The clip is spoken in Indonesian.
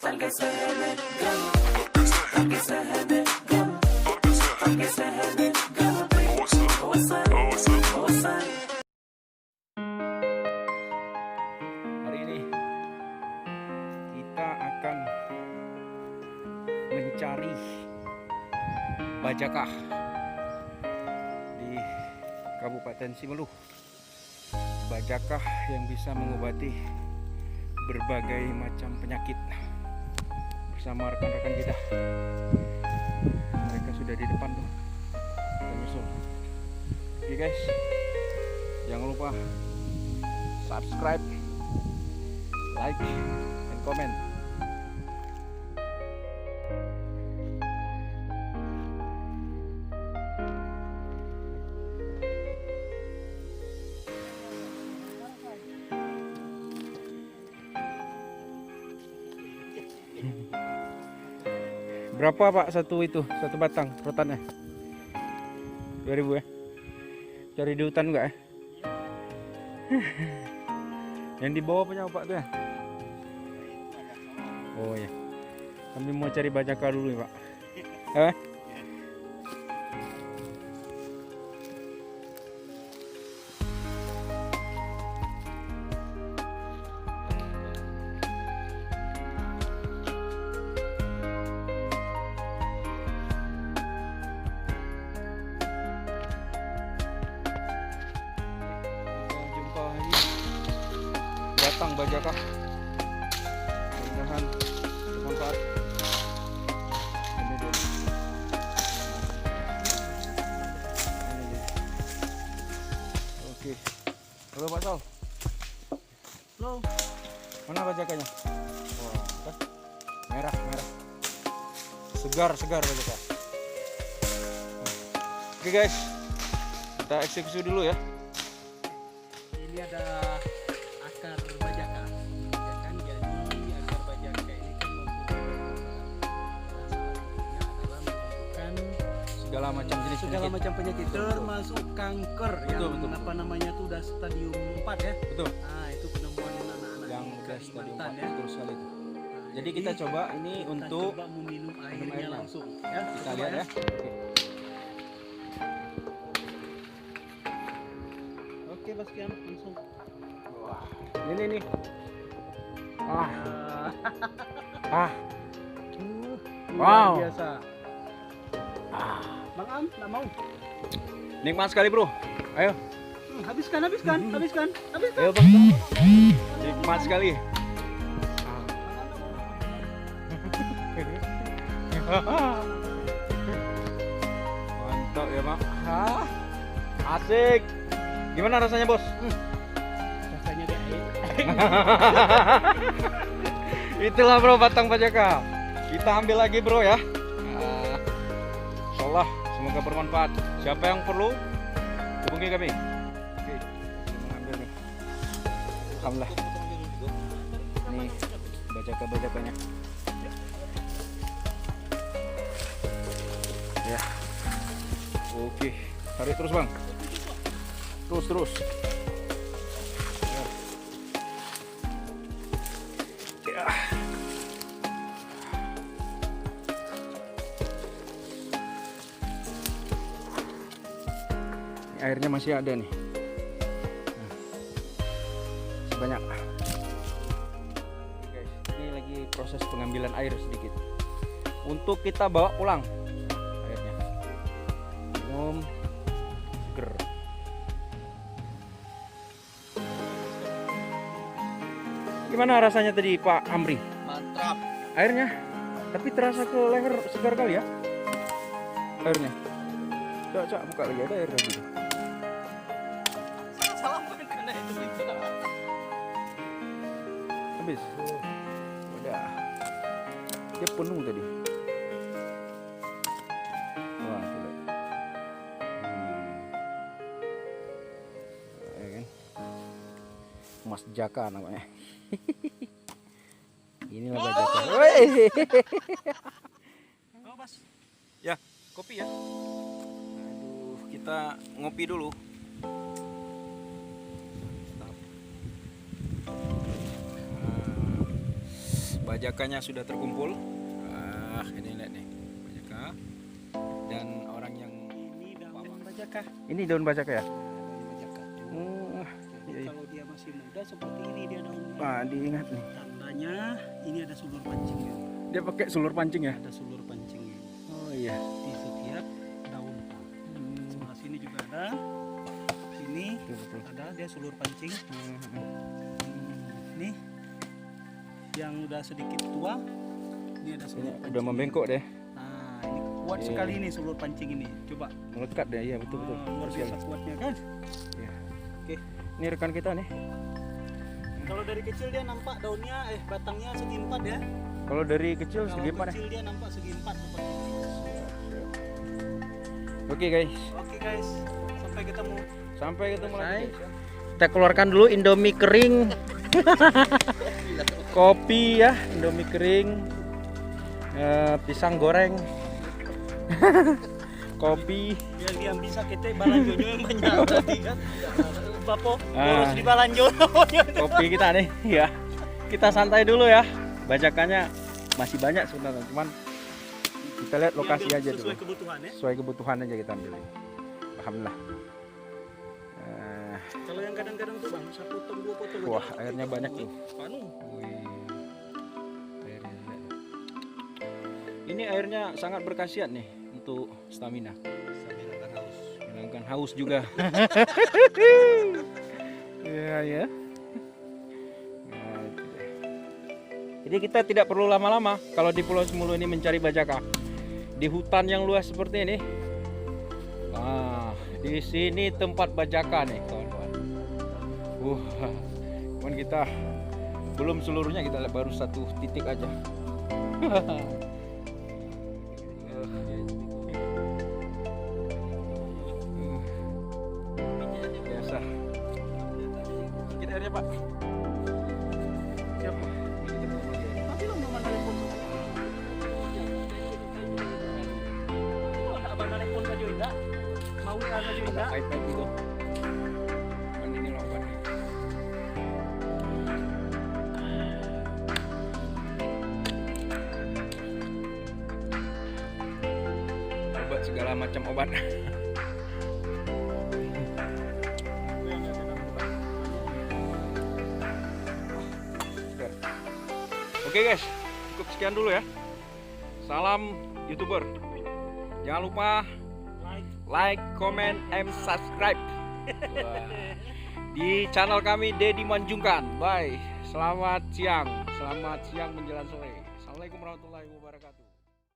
Hari ini kita akan mencari bajakah di Kabupaten Simeluh. Bajakah yang bisa mengobati berbagai macam penyakit. Bersama rekan-rekan kita. Mereka sudah di depan tuh. Kita nyusul. Oke guys, jangan lupa subscribe, like, and comment. Berapa Pak satu batang rotannya? 2000 ya? Cari di hutan enggak ya? Yang di bawah punya Pak tuh ya? Oh ya. Kami mau cari bajaka dulu ya Pak. Datang bajakah, mudah-mudahan bermanfaat. Ini dia. Oke. Halo Pak Sal. Halo. Mana bajakanya? Wah, kan? Merah. Segar bajakah. Oke guys, kita eksekusi dulu ya. Ini ada akar bajaka, ya kan? Jadi akar bajaka ini kan adalah menyembuhkan Segala macam jenis penyakit. macam penyakit, termasuk kanker. Betul. Apa namanya itu udah stadium 4 ya? Betul. Nah, itu penemuan anak-anak Yang di udah stadium 4 Kalimantan ya. betul sekali itu. Nah, Jadi kita coba ini kita untuk coba meminum airnya airnya. langsung ya. kita Coba lihat ya. Oke, Bastian, langsung. Wah, ini. Ah. Wow. Luar biasa. Bang Am, nggak mau. Nikmat sekali bro. Ayo. Habiskan. Ayo bang. Nikmat sekali. Mantap ya mak. Asik. Gimana rasanya bos? Rasanya kayak air. Itulah bro batang bajaka. Kita ambil lagi bro ya. Insyaallah semoga bermanfaat. Siapa yang perlu hubungi kami. Oke, mengambil nih. Alhamdulillah. Ini bajaka-bajakanya. Ya. Oke, tarik terus bang. Terus. Ya. Ini airnya masih ada nih. Sebanyak. Oke guys, ini lagi proses pengambilan air sedikit. Untuk kita bawa pulang airnya. Minum seger. Gimana rasanya tadi Pak Amri? Mantap. Airnya, tapi terasa ke leher segar kali ya airnya. Coba buka lagi, ada air lagi. Salah karena itu bisa. Habis. Udah. Dia penuh tadi. Wah, tuh lihat. Ya kan? Mas Jaka namanya. Inilah bajaka. Woi. Oh, Mas. Ya, kopi ya. Aduh, kita ngopi dulu. bajakanya sudah terkumpul. Ini lihat nih bajaka dan orang yang Ini daun bajaka. ini daun bajaka ya. Daun bajaka. Iya, Jadi iya. kalau dia masih muda seperti ini dia daunnya. Wah, diingat nih. Tandanya ini ada sulur pancingnya. Dia pakai sulur pancing ya. Ada sulur pancingnya Oh iya. di setiap daun. Sebelah sini juga ada. Sini Betul. ada dia sulur pancing. Ini yang udah sedikit tua. Ini ada sulur pancing. Udah membengkok deh. Nah, ini kuat Iya. sekali nih sulur pancing ini. Coba. Melekat deh, iya betul. Luar biasa kuatnya kan? Iya. Oke. Ini rekan kita nih. Kalau dari kecil dia nampak daunnya batangnya segi empat ya. Kalau dari kecil Kalau segi empat ya. kecil dia nampak segi empat seperti ini. Oke guys, Oke guys, sampai ketemu. sampai ketemu lagi. Selesai. Kita keluarkan dulu Indomie kering. Kopi ya, Indomie kering. Pisang goreng. Kopi. Biar dia bisa kita balanjonya yang banyak tadi kan. Bapo, Ah. harus di balanjo. Kopi kita nih, ya. Kita santai dulu ya. Bajakannya masih banyak sebenarnya, cuman kita lihat lokasi aja dulu. Sesuai kebutuhan ya. Sesuai kebutuhan aja kita ambil. Alhamdulillah. Kalau yang kadang-kadang tuh bang, 1 potong 2 potong. Wah, airnya banyak tuh. Anu, Wih. Airnya lihat. Ini airnya sangat berkhasiat nih untuk stamina. menghilangkan haus. Menghilangkan haus juga. Iya ya. Nah, itu deh. Jadi kita tidak perlu lama-lama kalau di Pulau Semulu ini mencari bajaka. Di hutan yang luas seperti ini. Nah, di sini tempat bajaka nih, kawan-kawan. Cuman kita belum seluruhnya, kita lihat baru 1 titik aja. Biasa. Sedikit airnya Pak. Siap. Tapi lo mau mana telepon? Oh, abang telepon saja indah. Mau WA saja indah. Pahit-pahit dulu. Cuman ini loh obatnya. Obat segala macam obat. Oke guys, cukup sekian dulu ya. Salam YouTuber. Jangan lupa like, comment, and subscribe di channel kami Dedi Manjungkan. Bye. Selamat siang menjelang sore. Assalamualaikum warahmatullahi wabarakatuh.